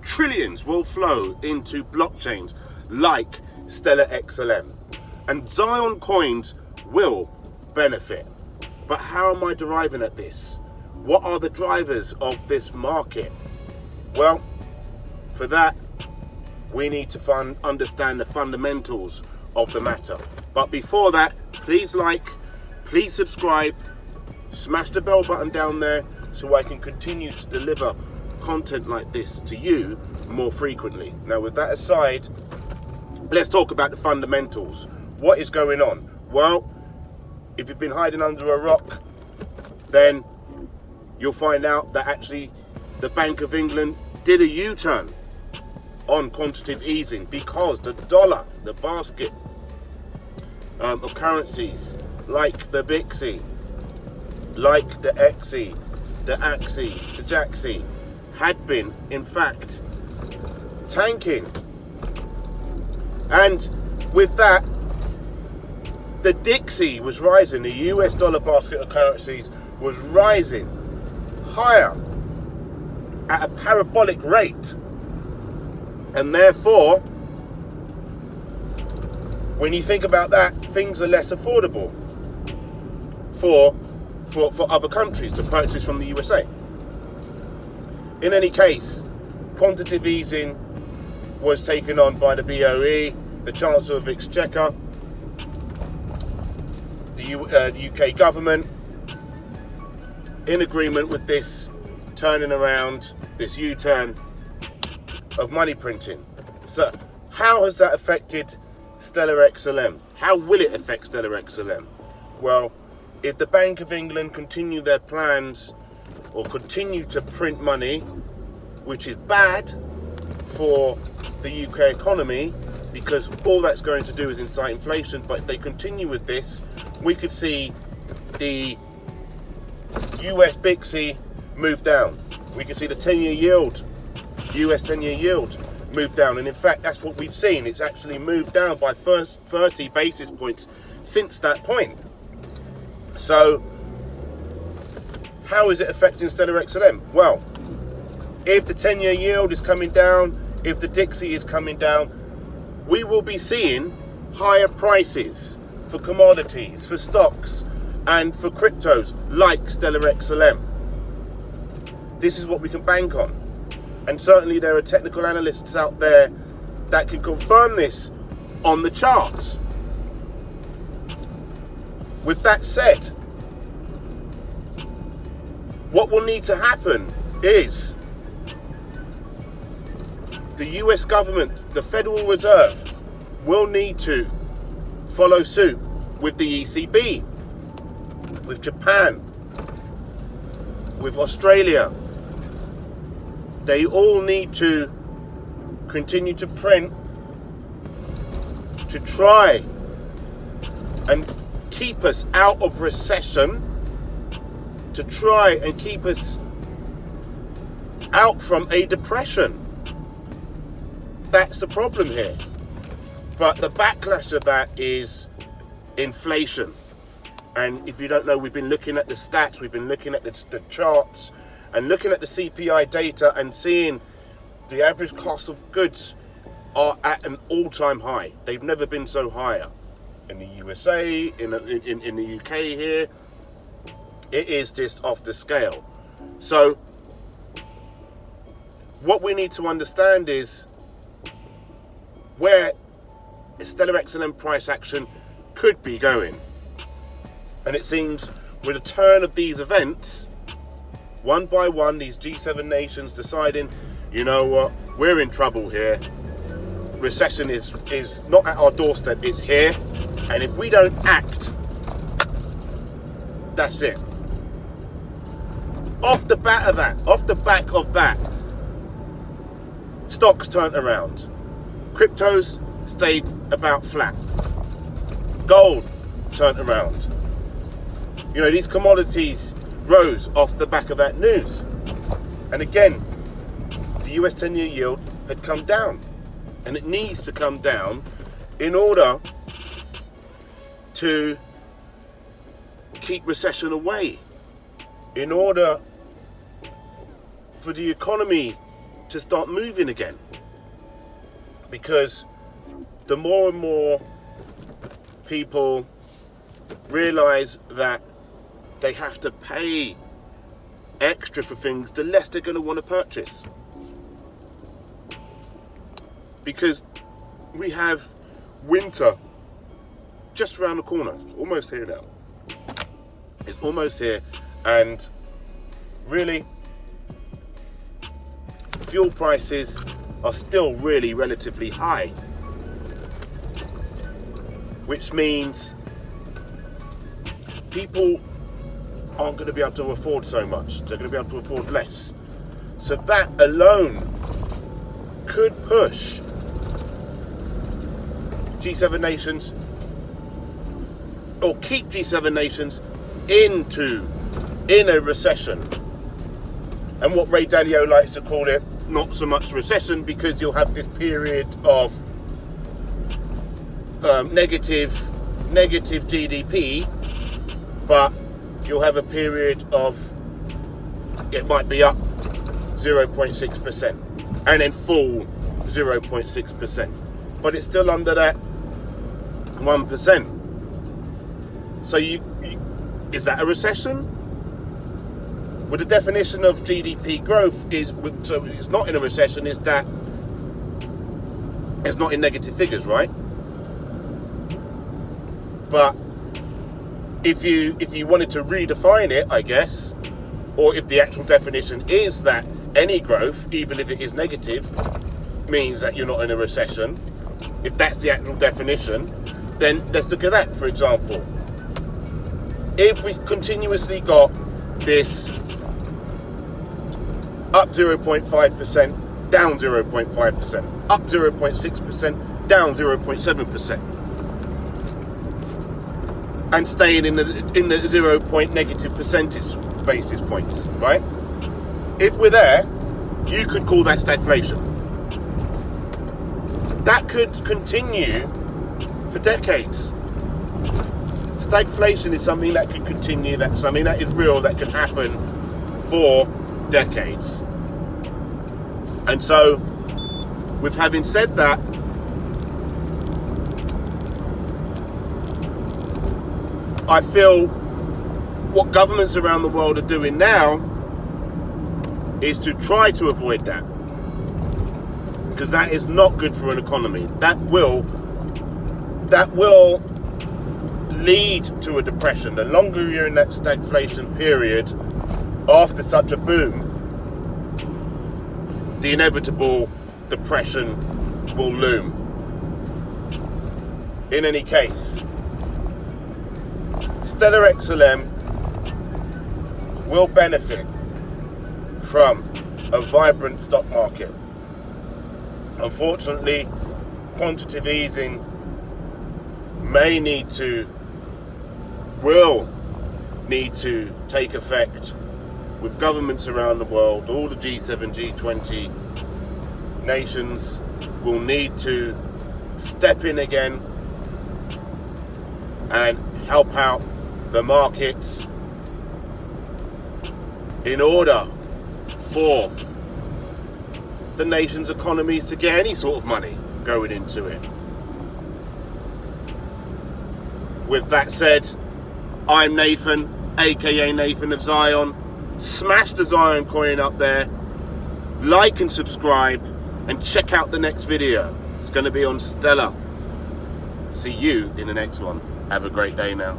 trillions will flow into blockchains like Stellar XLM, and Zioncoins will benefit. But how am I deriving at this? What are the drivers of this market? Well, for that, we need to understand the fundamentals of the matter. But before that, please like, please subscribe, smash the bell button down there so I can continue to deliver content like this to you more frequently. Now, with that aside, let's talk about the fundamentals. What is going on? Well, if you've been hiding under a rock, then you'll find out that actually the Bank of England did a U-turn on quantitative easing because the dollar, the basket of currencies like the BIXI, like the XE, the AXI, the JAXI, had been in fact tanking. And with that, the DXY was rising, the US dollar basket of currencies was rising higher at a parabolic rate. And therefore, when you think about that, things are less affordable for other countries to purchase from the USA. In any case, quantitative easing was taken on by the BOE, the Chancellor of Exchequer, the UK government, in agreement with this turning around, this U-turn of money printing. So how has that affected Stellar XLM? How will it affect Stellar XLM? Well, if the Bank of England continue their plans or continue to print money, which is bad for the UK economy, because all that's going to do is incite inflation, but if they continue with this, we could see the US BIXI move down. We could see the 10-year yield, US 10-year yield, move down. And in fact, that's what we've seen. It's actually moved down by first 30 basis points since that point. So how is it affecting Stellar XLM? Well, if the 10-year yield is coming down, if the DXY is coming down, we will be seeing higher prices for commodities, for stocks, and for cryptos like Stellar XLM. This is what we can bank on. And certainly there are technical analysts out there that can confirm this on the charts. With that said, what will need to happen is the US government, the Federal Reserve, will need to follow suit with the ECB, with Japan, with Australia. They all need to continue to print to try and keep us out of recession, to try and keep us out from a depression. That's the problem here. But the backlash of that is inflation. And if you don't know, we've been looking at the stats, we've been looking at the charts, and looking at the CPI data and seeing the average cost of goods are at an all-time high. They've never been so higher. In the USA, in the UK here, it is just off the scale. So what we need to understand is where Stellar XLM price action could be going. And it seems with a turn of these events, one by one, these G7 nations deciding, you know what, we're in trouble here. Recession is not at our doorstep, it's here. And if we don't act, that's it. Off the back of that, stocks turned around. Cryptos stayed about flat. Gold turned around. You know, these commodities rose off the back of that news. And again, the US 10-year yield had come down. And it needs to come down in order to keep recession away, in order for the economy to start moving again, because the more and more people realize that they have to pay extra for things, the less they're going to want to purchase. Because we have winter just around the corner. It's almost here now. It's almost here, and really fuel prices are still really relatively high, which means people aren't going to be able to afford so much. They're going to be able to afford less. So that alone could push G7 nations, or keep G7 nations in a recession. And what Ray Dalio likes to call it, not so much recession, because you'll have this period of negative GDP, but you'll have a period of, it might be up 0.6% and then fall 0.6%, but it's still under that 1%. So is that a recession? Well, the definition of GDP growth is, so it's not in a recession, is that it's not in negative figures, right? But if you wanted to redefine it, I guess, or if the actual definition is that any growth, even if it is negative, means that you're not in a recession, if that's the actual definition, then let's look at that, for example. If we've continuously got this up 0.5%, down 0.5%, up 0.6%, down 0.7%, and staying in the 0 negative percentage basis points, right? If we're there, you could call that stagflation. That could continue for decades. Stagflation is something that can continue, that's something that is real, that can happen for decades. And so, with having said that, I feel what governments around the world are doing now is to try to avoid that, because that is not good for an economy. That will lead to a depression. The longer you're in that stagflation period after such a boom, the inevitable depression will loom. In any case, Stellar XLM will benefit from a vibrant stock market. Unfortunately, quantitative easing will need to take effect, with governments around the world. All the G7, G20 nations will need to step in again and help out the markets in order for the nation's economies to get any sort of money going into it. With that said, I'm Nathan, aka Nathan of Zion. Smash the Zion coin up there, like and subscribe, and check out the next video. It's going to be on Stellar. See you in the next one. Have a great day now.